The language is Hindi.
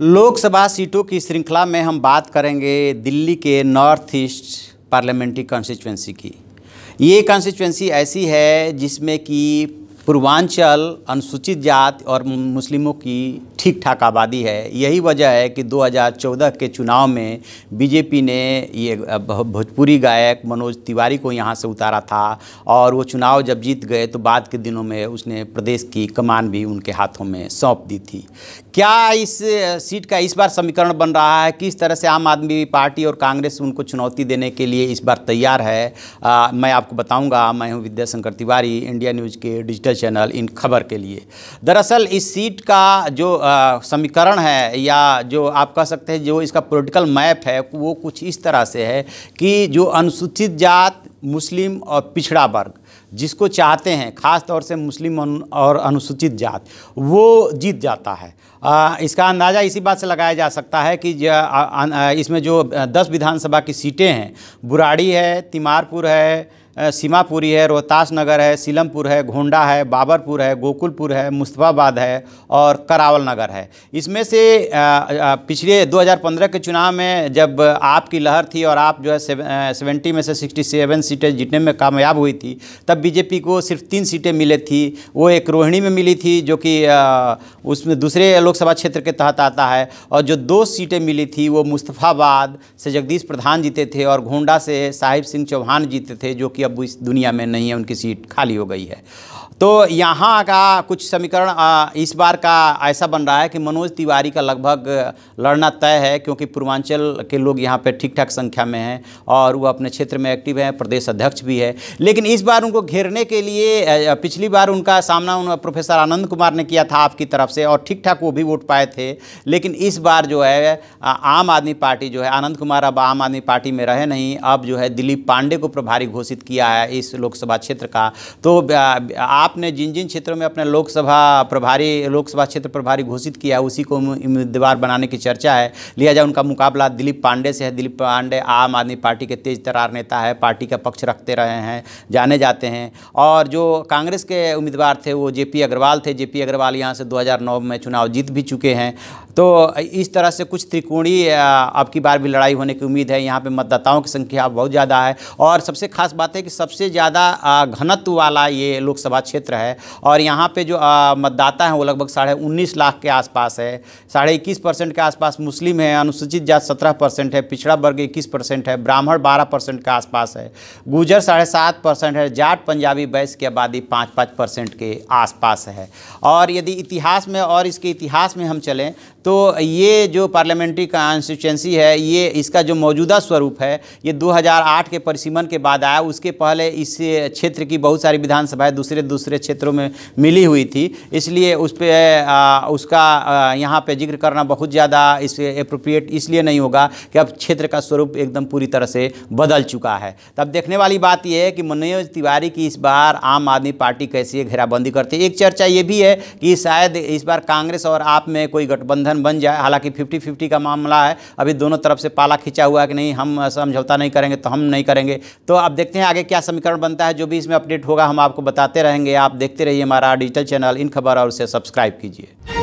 लोकसभा सीटों की श्रृंखला में हम बात करेंगे दिल्ली के नॉर्थ ईस्ट पार्लियामेंट्री कॉन्स्टिट्यूंसी की। ये कॉन्स्टिट्यूंसी ऐसी है जिसमें कि पूर्वांचल अनुसूचित जाति और मुस्लिमों की ठीक ठाक आबादी है। यही वजह है कि 2014 के चुनाव में बीजेपी ने ये भोजपुरी गायक मनोज तिवारी को यहाँ से उतारा था और वो चुनाव जब जीत गए तो बाद के दिनों में उसने प्रदेश की कमान भी उनके हाथों में सौंप दी थी। क्या इस सीट का इस बार समीकरण बन रहा है? किस तरह से आम आदमी पार्टी और कांग्रेस उनको चुनौती देने के लिए इस बार तैयार है, मैं आपको बताऊंगा। मैं हूं विद्याशंकर तिवारी, इंडिया न्यूज़ के डिजिटल चैनल इन खबर के लिए। दरअसल इस सीट का जो समीकरण है या जो आप कह सकते हैं जो इसका पॉलिटिकल मैप है वो कुछ इस तरह से है कि जो अनुसूचित जाति, मुस्लिम और पिछड़ा वर्ग जिसको चाहते हैं, ख़ास तौर से मुस्लिम और अनुसूचित जाति, वो जीत जाता है। इसका अंदाज़ा इसी बात से लगाया जा सकता है कि इसमें जो 10 विधानसभा की सीटें हैं, बुराड़ी है, तिमारपुर है, सीमापुरी है, रोहतास नगर है, सीलमपुर है, गोंडा है, बाबरपुर है, गोकुलपुर है, मुस्तफ़ाबाद है और करावल नगर है। इसमें से पिछले 2015 के चुनाव में जब आपकी लहर थी और आप जो है 70 में से 67 सीटें जीतने में कामयाब हुई थी, तब बीजेपी को सिर्फ 3 सीटें मिली थी। वो एक रोहिणी में मिली थी जो कि उसमें दूसरे लोकसभा क्षेत्र के तहत आता है, और जो 2 सीटें मिली थी वो मुस्तफ़ाबाद से जगदीश प्रधान जीते थे और गोंडा से साहिब सिंह चौहान जीते थे, जो कि अब इस दुनिया में नहीं है, उनकी सीट खाली हो गई है। तो यहाँ का कुछ समीकरण इस बार का ऐसा बन रहा है कि मनोज तिवारी का लगभग लड़ना तय है, क्योंकि पूर्वांचल के लोग यहाँ पे ठीक ठाक संख्या में हैं और वो अपने क्षेत्र में एक्टिव हैं, प्रदेश अध्यक्ष भी है। लेकिन इस बार उनको घेरने के लिए पिछली बार उनका सामना प्रोफेसर आनंद कुमार ने किया था आपकी तरफ से और ठीक ठाक वो भी वोट पाए थे। लेकिन इस बार जो है आम आदमी पार्टी जो है, आनंद कुमार अब आम आदमी पार्टी में रहे नहीं, अब जो है दिलीप पांडे को प्रभारी घोषित किया है इस लोकसभा क्षेत्र का। तो आपने जिन जिन क्षेत्रों में अपने लोकसभा क्षेत्र प्रभारी घोषित किया है उसी को उम्मीदवार बनाने की चर्चा है। लिहाजा उनका मुकाबला दिलीप पांडे से है। दिलीप पांडे आम आदमी पार्टी के तेज तर्रार नेता है, पार्टी का पक्ष रखते रहे हैं, जाने जाते हैं। और जो कांग्रेस के उम्मीदवार थे वो जेपी अग्रवाल थे। जेपी अग्रवाल यहाँ से 2009 में चुनाव जीत भी चुके हैं। तो इस तरह से कुछ त्रिकोणीय अब की बार भी लड़ाई होने की उम्मीद है। यहाँ पे मतदाताओं की संख्या बहुत ज़्यादा है और सबसे खास बात है कि सबसे ज़्यादा घनत्व वाला ये लोकसभा क्षेत्र है और यहाँ पे जो मतदाता हैं वो लगभग 19.5 लाख के आसपास है। 21.5% के आसपास मुस्लिम है, अनुसूचित जाति 17% है, पिछड़ा वर्ग 21% है, ब्राह्मण 12% के आसपास है, गुर्जर 7.5% है, जाट पंजाबी वैश्य की आबादी 5% के आसपास है। और यदि इतिहास में और इसके इतिहास में हम चलें तो ये जो पार्लियामेंट्री कॉन्स्टिट्यूंसी है, ये इसका जो मौजूदा स्वरूप है ये 2008 के परिसीमन के बाद आया। उसके पहले इस क्षेत्र की बहुत सारी विधानसभाएं दूसरे क्षेत्रों में मिली हुई थी, इसलिए उस पर उसका यहाँ पे जिक्र करना बहुत ज़्यादा इसे एप्रोप्रिएट इसलिए नहीं होगा कि अब क्षेत्र का स्वरूप एकदम पूरी तरह से बदल चुका है। तब देखने वाली बात यह है कि मनोज तिवारी की इस बार आम आदमी पार्टी कैसी घेराबंदी करती है। एक चर्चा ये भी है कि शायद इस बार कांग्रेस और आप में कोई गठबंधन बन जाए। हालांकि 50-50 का मामला है, अभी दोनों तरफ से पाला खींचा हुआ है कि नहीं हम समझौता नहीं करेंगे तो हम नहीं करेंगे। तो अब देखते हैं आगे क्या समीकरण बनता है। जो भी इसमें अपडेट होगा हम आपको बताते रहेंगे। आप देखते रहिए हमारा डिजिटल चैनल इन खबर और उसे सब्सक्राइब कीजिए।